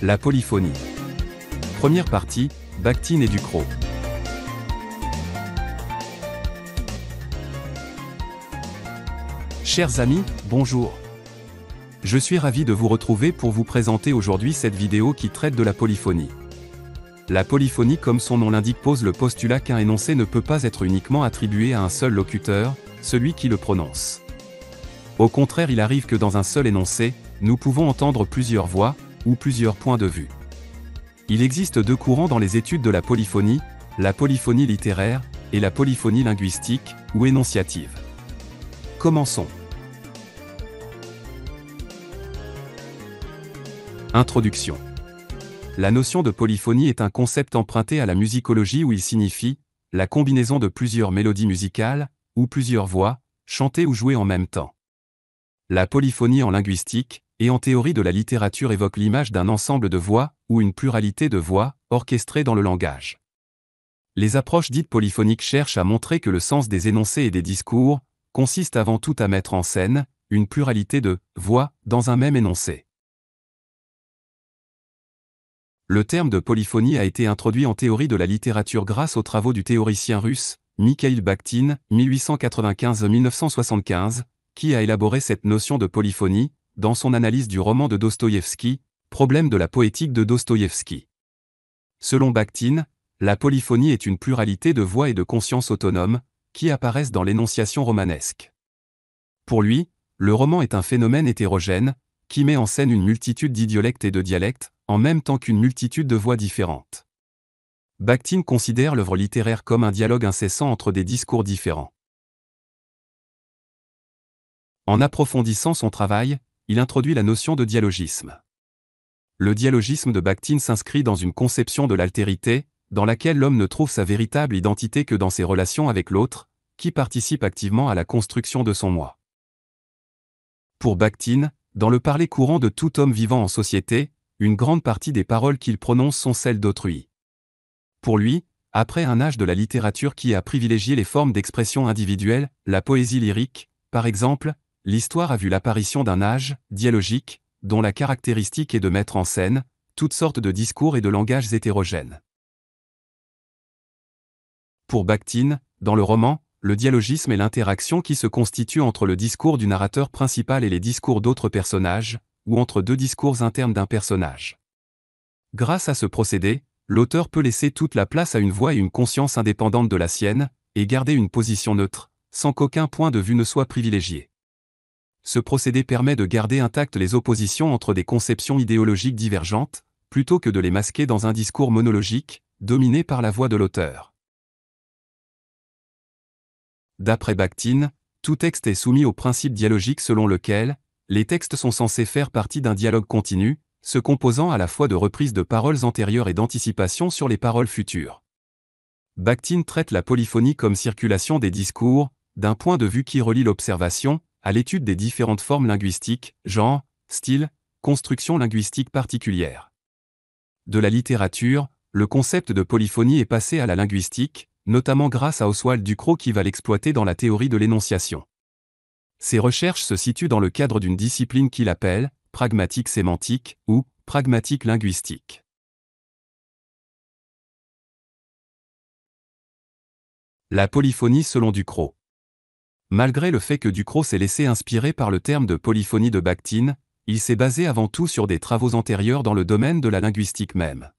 La polyphonie. Première partie, Bakhtin et Ducrot. Chers amis, bonjour. Je suis ravi de vous retrouver pour vous présenter aujourd'hui cette vidéo qui traite de la polyphonie. La polyphonie, comme son nom l'indique, pose le postulat qu'un énoncé ne peut pas être uniquement attribué à un seul locuteur, celui qui le prononce. Au contraire, il arrive que dans un seul énoncé, nous pouvons entendre plusieurs voix, ou plusieurs points de vue. Il existe deux courants dans les études de la polyphonie littéraire, et la polyphonie linguistique, ou énonciative. Commençons. Introduction. La notion de polyphonie est un concept emprunté à la musicologie où il signifie la combinaison de plusieurs mélodies musicales, ou plusieurs voix, chantées ou jouées en même temps. La polyphonie en linguistique, et en théorie de la littérature évoque l'image d'un ensemble de voix, ou une pluralité de voix, orchestrées dans le langage. Les approches dites polyphoniques cherchent à montrer que le sens des énoncés et des discours consiste avant tout à mettre en scène une pluralité de voix dans un même énoncé. Le terme de polyphonie a été introduit en théorie de la littérature grâce aux travaux du théoricien russe Mikhaïl Bakhtin, 1895-1975, qui a élaboré cette notion de polyphonie dans son analyse du roman de Dostoïevski, Problème de la poétique de Dostoïevski. Selon Bakhtin, la polyphonie est une pluralité de voix et de consciences autonomes qui apparaissent dans l'énonciation romanesque. Pour lui, le roman est un phénomène hétérogène qui met en scène une multitude d'idiolectes et de dialectes, en même temps qu'une multitude de voix différentes. Bakhtin considère l'œuvre littéraire comme un dialogue incessant entre des discours différents. En approfondissant son travail, il introduit la notion de dialogisme. Le dialogisme de Bakhtin s'inscrit dans une conception de l'altérité, dans laquelle l'homme ne trouve sa véritable identité que dans ses relations avec l'autre, qui participe activement à la construction de son moi. Pour Bakhtin, dans le parler courant de tout homme vivant en société, une grande partie des paroles qu'il prononce sont celles d'autrui. Pour lui, après un âge de la littérature qui a privilégié les formes d'expression individuelle, la poésie lyrique, par exemple, l'histoire a vu l'apparition d'un âge dialogique, dont la caractéristique est de mettre en scène toutes sortes de discours et de langages hétérogènes. Pour Bakhtin, dans le roman, le dialogisme est l'interaction qui se constitue entre le discours du narrateur principal et les discours d'autres personnages, ou entre deux discours internes d'un personnage. Grâce à ce procédé, l'auteur peut laisser toute la place à une voix et une conscience indépendantes de la sienne, et garder une position neutre, sans qu'aucun point de vue ne soit privilégié. Ce procédé permet de garder intactes les oppositions entre des conceptions idéologiques divergentes, plutôt que de les masquer dans un discours monologique, dominé par la voix de l'auteur. D'après Bakhtin, tout texte est soumis au principe dialogique selon lequel les textes sont censés faire partie d'un dialogue continu, se composant à la fois de reprises de paroles antérieures et d'anticipation sur les paroles futures. Bakhtin traite la polyphonie comme circulation des discours, d'un point de vue qui relie l'observation à l'étude des différentes formes linguistiques, genre, style, construction linguistique particulière. De la littérature, le concept de polyphonie est passé à la linguistique, notamment grâce à Oswald Ducrot qui va l'exploiter dans la théorie de l'énonciation. Ses recherches se situent dans le cadre d'une discipline qu'il appelle pragmatique sémantique ou pragmatique linguistique. La polyphonie selon Ducrot. Malgré le fait que Ducrot s'est laissé inspirer par le terme de polyphonie de Bakhtin, il s'est basé avant tout sur des travaux antérieurs dans le domaine de la linguistique même.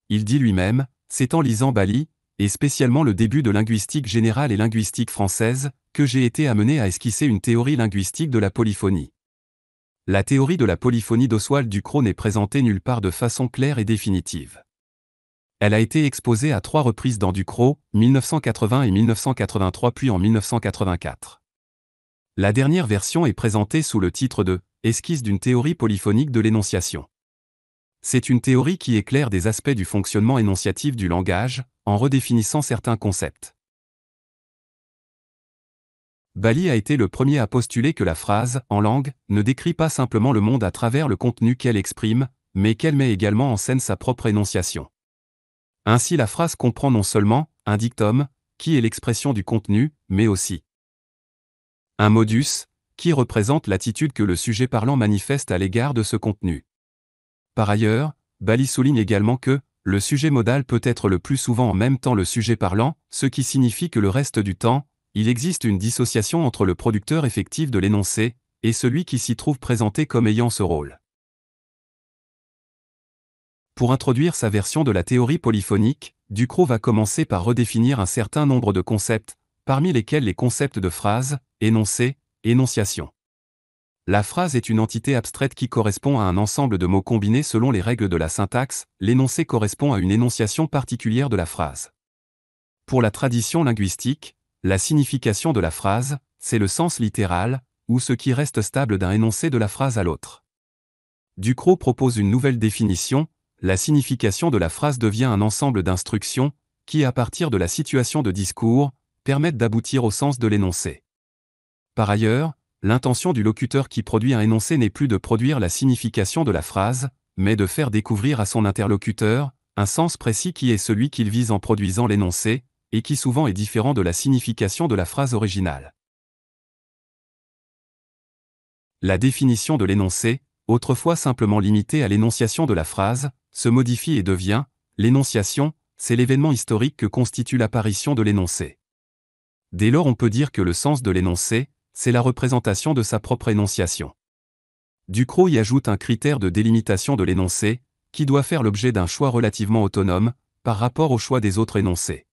Il dit lui-même, c'est en lisant Bally, et spécialement le début de linguistique générale et linguistique française, que j'ai été amené à esquisser une théorie linguistique de la polyphonie. La théorie de la polyphonie d'Oswald Ducrot n'est présentée nulle part de façon claire et définitive. Elle a été exposée à 3 reprises dans Ducrot, 1980 et 1983 puis en 1984. La dernière version est présentée sous le titre de « Esquisse d'une théorie polyphonique de l'énonciation ». C'est une théorie qui éclaire des aspects du fonctionnement énonciatif du langage, en redéfinissant certains concepts. Bally a été le premier à postuler que la phrase, en langue, ne décrit pas simplement le monde à travers le contenu qu'elle exprime, mais qu'elle met également en scène sa propre énonciation. Ainsi la phrase comprend non seulement un dictum, qui est l'expression du contenu, mais aussi un modus, qui représente l'attitude que le sujet parlant manifeste à l'égard de ce contenu. Par ailleurs, Bally souligne également que le sujet modal peut être le plus souvent en même temps le sujet parlant, ce qui signifie que le reste du temps, il existe une dissociation entre le producteur effectif de l'énoncé et celui qui s'y trouve présenté comme ayant ce rôle. Pour introduire sa version de la théorie polyphonique, Ducrot va commencer par redéfinir un certain nombre de concepts, parmi lesquels les concepts de phrase, énoncé, énonciation. La phrase est une entité abstraite qui correspond à un ensemble de mots combinés selon les règles de la syntaxe, l'énoncé correspond à une énonciation particulière de la phrase. Pour la tradition linguistique, la signification de la phrase, c'est le sens littéral, ou ce qui reste stable d'un énoncé de la phrase à l'autre. Ducrot propose une nouvelle définition, la signification de la phrase devient un ensemble d'instructions, qui à partir de la situation de discours, permettent d'aboutir au sens de l'énoncé. Par ailleurs, l'intention du locuteur qui produit un énoncé n'est plus de produire la signification de la phrase, mais de faire découvrir à son interlocuteur un sens précis qui est celui qu'il vise en produisant l'énoncé, et qui souvent est différent de la signification de la phrase originale. La définition de l'énoncé, autrefois simplement limitée à l'énonciation de la phrase, se modifie et devient l'énonciation, c'est l'événement historique que constitue l'apparition de l'énoncé. Dès lors on peut dire que le sens de l'énoncé, c'est la représentation de sa propre énonciation. Ducrot y ajoute un critère de délimitation de l'énoncé, qui doit faire l'objet d'un choix relativement autonome, par rapport au choix des autres énoncés.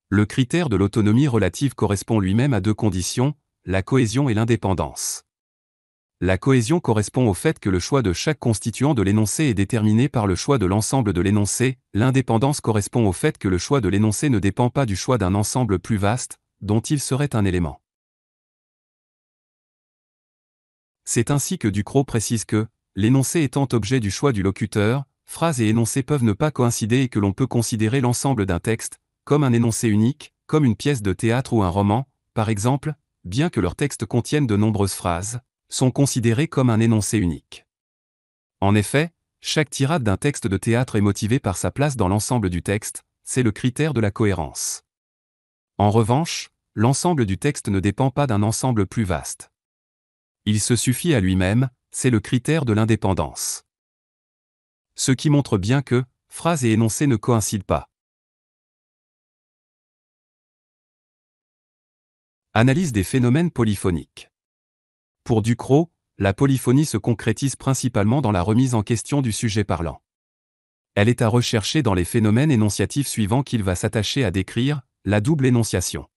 Le critère de l'autonomie relative correspond lui-même à deux conditions, la cohésion et l'indépendance. La cohésion correspond au fait que le choix de chaque constituant de l'énoncé est déterminé par le choix de l'ensemble de l'énoncé, l'indépendance correspond au fait que le choix de l'énoncé ne dépend pas du choix d'un ensemble plus vaste, dont il serait un élément. C'est ainsi que Ducrot précise que, l'énoncé étant objet du choix du locuteur, phrase et énoncé peuvent ne pas coïncider et que l'on peut considérer l'ensemble d'un texte, comme un énoncé unique, comme une pièce de théâtre ou un roman, par exemple, bien que leur texte contienne de nombreuses phrases, sont considérés comme un énoncé unique. En effet, chaque tirade d'un texte de théâtre est motivée par sa place dans l'ensemble du texte, c'est le critère de la cohérence. En revanche, l'ensemble du texte ne dépend pas d'un ensemble plus vaste. Il se suffit à lui-même, c'est le critère de l'indépendance. Ce qui montre bien que, phrase et énoncé ne coïncident pas. Analyse des phénomènes polyphoniques. Pour Ducrot, la polyphonie se concrétise principalement dans la remise en question du sujet parlant. Elle est à rechercher dans les phénomènes énonciatifs suivants qu'il va s'attacher à décrire, la double énonciation,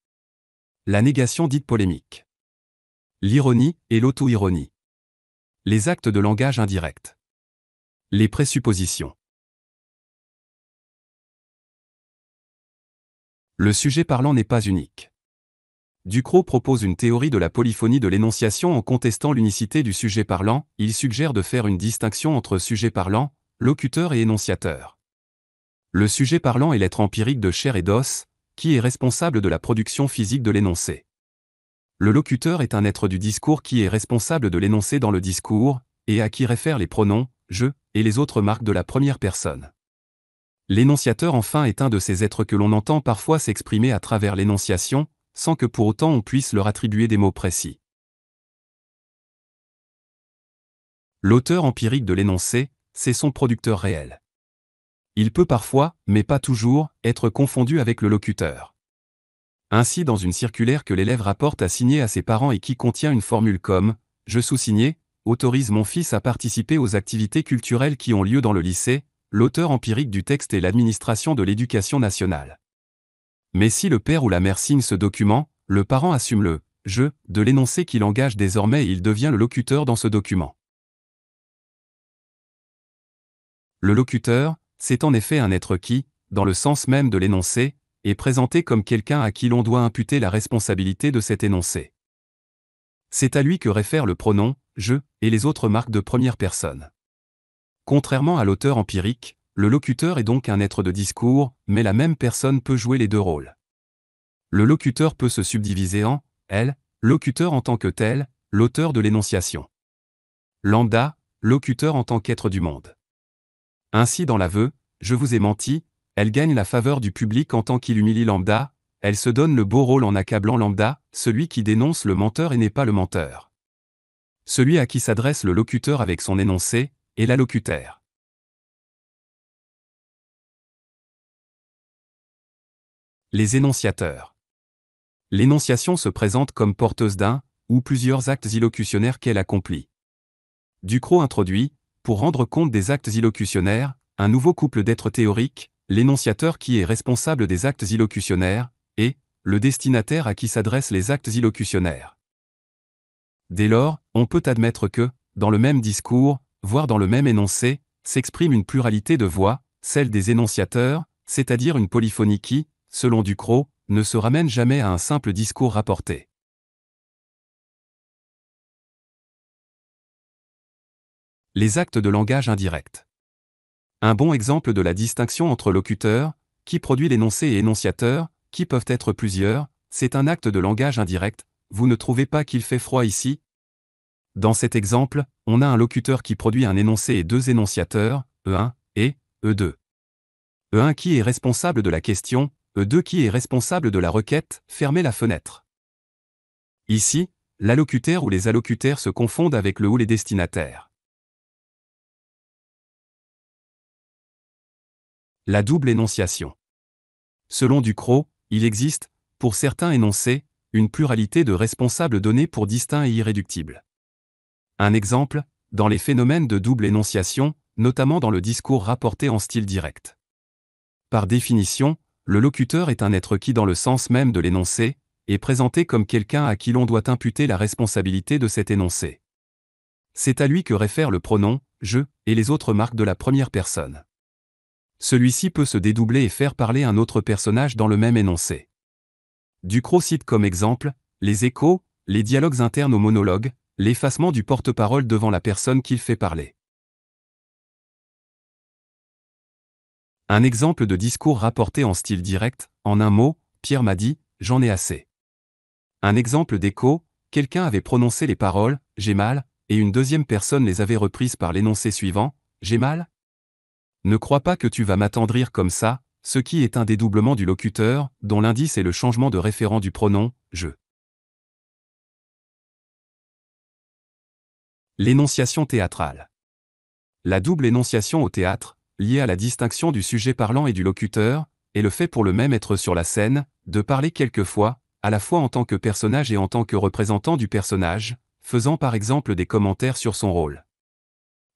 la négation dite polémique, l'ironie et l'auto-ironie, les actes de langage indirect, les présuppositions. Le sujet parlant n'est pas unique. Ducrot propose une théorie de la polyphonie de l'énonciation en contestant l'unicité du sujet parlant, il suggère de faire une distinction entre sujet parlant, locuteur et énonciateur. Le sujet parlant est l'être empirique de chair et d'os, qui est responsable de la production physique de l'énoncé. Le locuteur est un être du discours qui est responsable de l'énoncé dans le discours, et à qui réfèrent les pronoms, je, et les autres marques de la première personne. L'énonciateur enfin est un de ces êtres que l'on entend parfois s'exprimer à travers l'énonciation, sans que pour autant on puisse leur attribuer des mots précis. L'auteur empirique de l'énoncé, c'est son producteur réel. Il peut parfois, mais pas toujours, être confondu avec le locuteur. Ainsi dans une circulaire que l'élève rapporte à signer à ses parents et qui contient une formule comme « Je sous-signé, autorise mon fils à participer aux activités culturelles qui ont lieu dans le lycée », l'auteur empirique du texte est l'administration de l'éducation nationale. Mais si le père ou la mère signe ce document, le parent assume le « je » de l'énoncé qu'il engage désormais et il devient le locuteur dans ce document. Le locuteur, c'est en effet un être qui, dans le sens même de l'énoncé, est présenté comme quelqu'un à qui l'on doit imputer la responsabilité de cet énoncé. C'est à lui que réfère le pronom « je » et les autres marques de première personne. Contrairement à l'auteur empirique, le locuteur est donc un être de discours, mais la même personne peut jouer les deux rôles. Le locuteur peut se subdiviser en « elle », locuteur en tant que tel, l'auteur de l'énonciation. Lambda, locuteur en tant qu'être du monde. Ainsi dans l'aveu, je vous ai menti, elle gagne la faveur du public en tant qu'il humilie Lambda, elle se donne le beau rôle en accablant Lambda, celui qui dénonce le menteur et n'est pas le menteur. Celui à qui s'adresse le locuteur avec son énoncé, est l'allocutaire. Les énonciateurs. L'énonciation se présente comme porteuse d'un ou plusieurs actes illocutionnaires qu'elle accomplit. Ducrot introduit, pour rendre compte des actes illocutionnaires, un nouveau couple d'êtres théoriques, l'énonciateur qui est responsable des actes illocutionnaires, et le destinataire à qui s'adressent les actes illocutionnaires. Dès lors, on peut admettre que, dans le même discours, voire dans le même énoncé, s'exprime une pluralité de voix, celle des énonciateurs, c'est-à-dire une polyphonie qui, selon Ducrot, ne se ramène jamais à un simple discours rapporté. Les actes de langage indirect. Un bon exemple de la distinction entre locuteur, qui produit l'énoncé, et énonciateur, qui peuvent être plusieurs, c'est un acte de langage indirect. Vous ne trouvez pas qu'il fait froid ici? Dans cet exemple, on a un locuteur qui produit un énoncé et deux énonciateurs, E1 et E2. E1 qui est responsable de la question, E2 qui est responsable de la requête, fermez la fenêtre. Ici, l'allocuteur ou les allocutaires se confondent avec le ou les destinataires. La double énonciation. Selon Ducrot, il existe, pour certains énoncés, une pluralité de responsables donnés pour distincts et irréductibles. Un exemple, dans les phénomènes de double énonciation, notamment dans le discours rapporté en style direct. Par définition, le locuteur est un être qui, dans le sens même de l'énoncé, est présenté comme quelqu'un à qui l'on doit imputer la responsabilité de cet énoncé. C'est à lui que réfère le pronom « je » et les autres marques de la première personne. Celui-ci peut se dédoubler et faire parler un autre personnage dans le même énoncé. Ducrot cite comme exemple les échos, les dialogues internes au monologue, l'effacement du porte-parole devant la personne qu'il fait parler. Un exemple de discours rapporté en style direct, en un mot, Pierre m'a dit, j'en ai assez. Un exemple d'écho, quelqu'un avait prononcé les paroles, j'ai mal, et une deuxième personne les avait reprises par l'énoncé suivant, j'ai mal? Ne crois pas que tu vas m'attendrir comme ça, ce qui est un dédoublement du locuteur, dont l'indice est le changement de référent du pronom, je. L'énonciation théâtrale. La double énonciation au théâtre, liée à la distinction du sujet parlant et du locuteur, est le fait pour le même être sur la scène, de parler quelquefois, à la fois en tant que personnage et en tant que représentant du personnage, faisant par exemple des commentaires sur son rôle.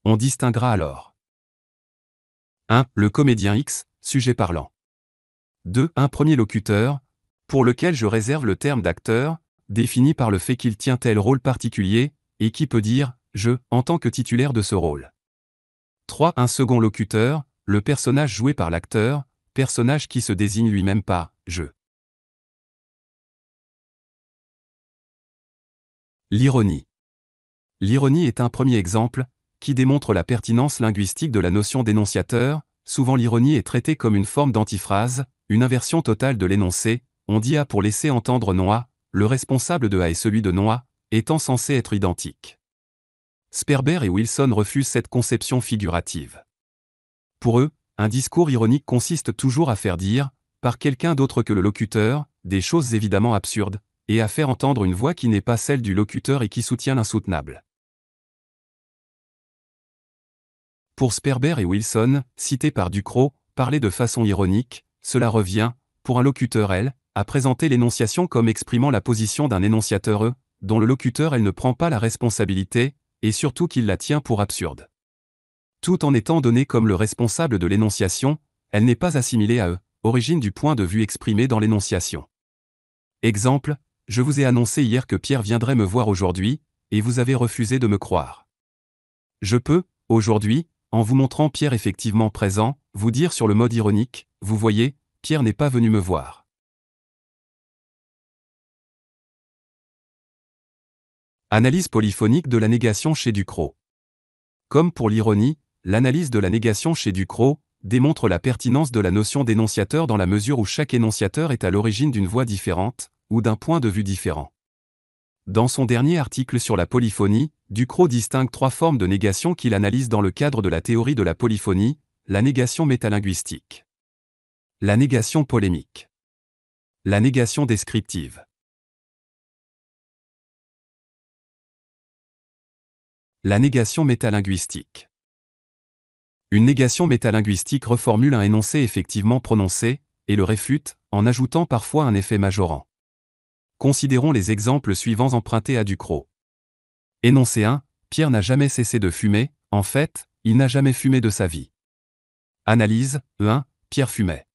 On distinguera alors 1. Le comédien X, sujet parlant. 2. Un premier locuteur, pour lequel je réserve le terme d'acteur, défini par le fait qu'il tient tel rôle particulier, et qui peut dire « je » en tant que titulaire de ce rôle. 3. Un second locuteur, le personnage joué par l'acteur, personnage qui se désigne lui-même par « je ». L'ironie. L'ironie est un premier exemple, qui démontre la pertinence linguistique de la notion d'énonciateur. Souvent l'ironie est traitée comme une forme d'antiphrase, une inversion totale de l'énoncé, on dit A pour laisser entendre non A, le responsable de A et celui de non A, étant censés être identiques. Sperber et Wilson refusent cette conception figurative. Pour eux, un discours ironique consiste toujours à faire dire, par quelqu'un d'autre que le locuteur, des choses évidemment absurdes, et à faire entendre une voix qui n'est pas celle du locuteur et qui soutient l'insoutenable. Pour Sperber et Wilson, cités par Ducrot, parler de façon ironique, cela revient, pour un locuteur L, à présenter l'énonciation comme exprimant la position d'un énonciateur E, dont le locuteur L ne prend pas la responsabilité, et surtout qu'il la tient pour absurde. Tout en étant donné comme le responsable de l'énonciation, elle n'est pas assimilée à E, origine du point de vue exprimé dans l'énonciation. Exemple, je vous ai annoncé hier que Pierre viendrait me voir aujourd'hui, et vous avez refusé de me croire. Je peux, aujourd'hui, en vous montrant Pierre effectivement présent, vous dire sur le mode ironique, vous voyez, Pierre n'est pas venu me voir. Analyse polyphonique de la négation chez Ducrot. Comme pour l'ironie, l'analyse de la négation chez Ducrot démontre la pertinence de la notion d'énonciateur dans la mesure où chaque énonciateur est à l'origine d'une voix différente, ou d'un point de vue différent. Dans son dernier article sur la polyphonie, Ducrot distingue trois formes de négation qu'il analyse dans le cadre de la théorie de la polyphonie, la négation métalinguistique, la négation polémique, la négation descriptive. La négation métalinguistique. Une négation métalinguistique reformule un énoncé effectivement prononcé, et le réfute, en ajoutant parfois un effet majorant. Considérons les exemples suivants empruntés à Ducrot. Énoncé 1, Pierre n'a jamais cessé de fumer, en fait, il n'a jamais fumé de sa vie. Analyse, E1, Pierre fumait.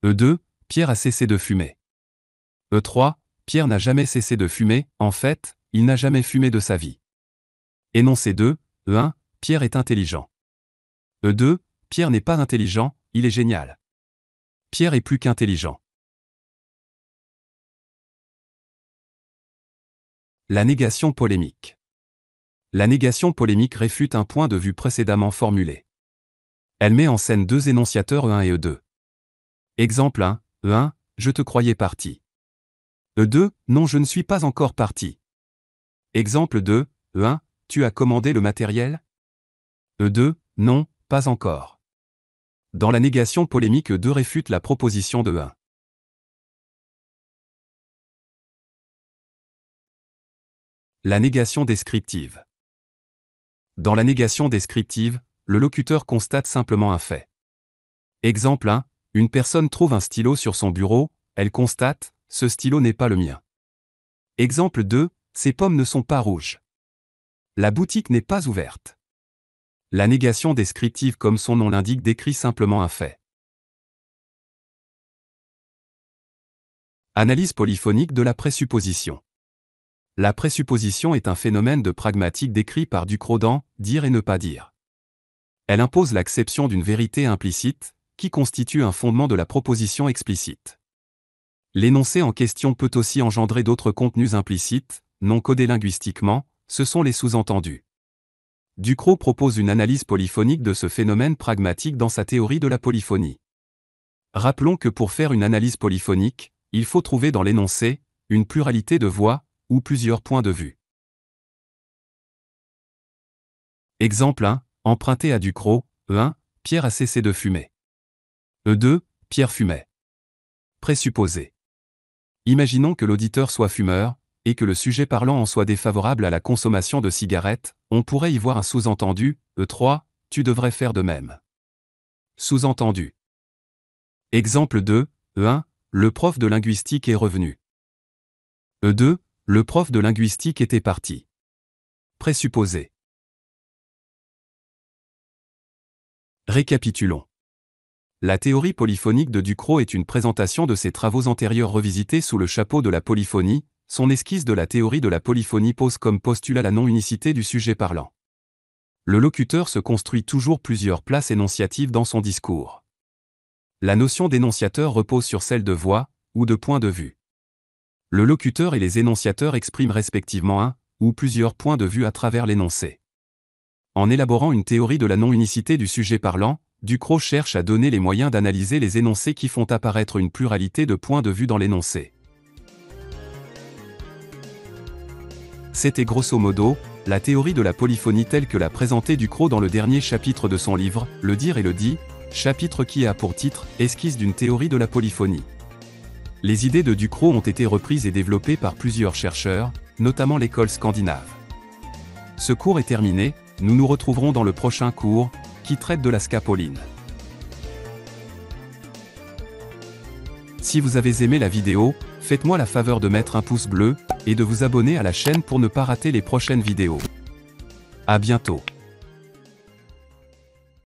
E2, Pierre a cessé de fumer. E3, Pierre n'a jamais cessé de fumer, en fait, il n'a jamais fumé de sa vie. Énoncé 2, E1, Pierre est intelligent. E2, Pierre n'est pas intelligent, il est génial. Pierre est plus qu'intelligent. La négation polémique. La négation polémique réfute un point de vue précédemment formulé. Elle met en scène deux énonciateurs E1 et E2. Exemple 1, E1, je te croyais parti. E2, non, je ne suis pas encore parti. Exemple 2, E1, tu as commandé le matériel? E2, non, pas encore. Dans la négation polémique, E2 réfute la proposition de E1. La négation descriptive. Dans la négation descriptive, le locuteur constate simplement un fait. Exemple 1, une personne trouve un stylo sur son bureau, elle constate, ce stylo n'est pas le mien. Exemple 2, ces pommes ne sont pas rouges. La boutique n'est pas ouverte. La négation descriptive, comme son nom l'indique, décrit simplement un fait. Analyse polyphonique de la présupposition. La présupposition est un phénomène de pragmatique décrit par Ducrot dans « Dire et ne pas dire ». Elle impose l'acception d'une vérité implicite, qui constitue un fondement de la proposition explicite. L'énoncé en question peut aussi engendrer d'autres contenus implicites, non codés linguistiquement, ce sont les sous-entendus. Ducrot propose une analyse polyphonique de ce phénomène pragmatique dans sa théorie de la polyphonie. Rappelons que pour faire une analyse polyphonique, il faut trouver dans l'énoncé une pluralité de voix ou plusieurs points de vue. Exemple 1, emprunté à Ducrot, E1, Pierre a cessé de fumer. E2, Pierre fumait. Présupposé. Imaginons que l'auditeur soit fumeur, et que le sujet parlant en soit défavorable à la consommation de cigarettes, on pourrait y voir un sous-entendu, E3, tu devrais faire de même. Sous-entendu. Exemple 2, E1, le prof de linguistique est revenu. E2, le prof de linguistique était parti. Présupposé. Récapitulons. La théorie polyphonique de Ducrot est une présentation de ses travaux antérieurs revisités sous le chapeau de la polyphonie. Son esquisse de la théorie de la polyphonie pose comme postulat la non-unicité du sujet parlant. Le locuteur se construit toujours plusieurs places énonciatives dans son discours. La notion d'énonciateur repose sur celle de voix, ou de point de vue. Le locuteur et les énonciateurs expriment respectivement un, ou plusieurs points de vue à travers l'énoncé. En élaborant une théorie de la non-unicité du sujet parlant, Ducrot cherche à donner les moyens d'analyser les énoncés qui font apparaître une pluralité de points de vue dans l'énoncé. C'était grosso modo la théorie de la polyphonie telle que l'a présentée Ducrot dans le dernier chapitre de son livre, Le dire et le dit, chapitre qui a pour titre « Esquisse d'une théorie de la polyphonie ». Les idées de Ducrot ont été reprises et développées par plusieurs chercheurs, notamment l'école scandinave. Ce cours est terminé, nous nous retrouverons dans le prochain cours, qui traite de la scapoline. Si vous avez aimé la vidéo, faites-moi la faveur de mettre un pouce bleu, et de vous abonner à la chaîne pour ne pas rater les prochaines vidéos. À bientôt.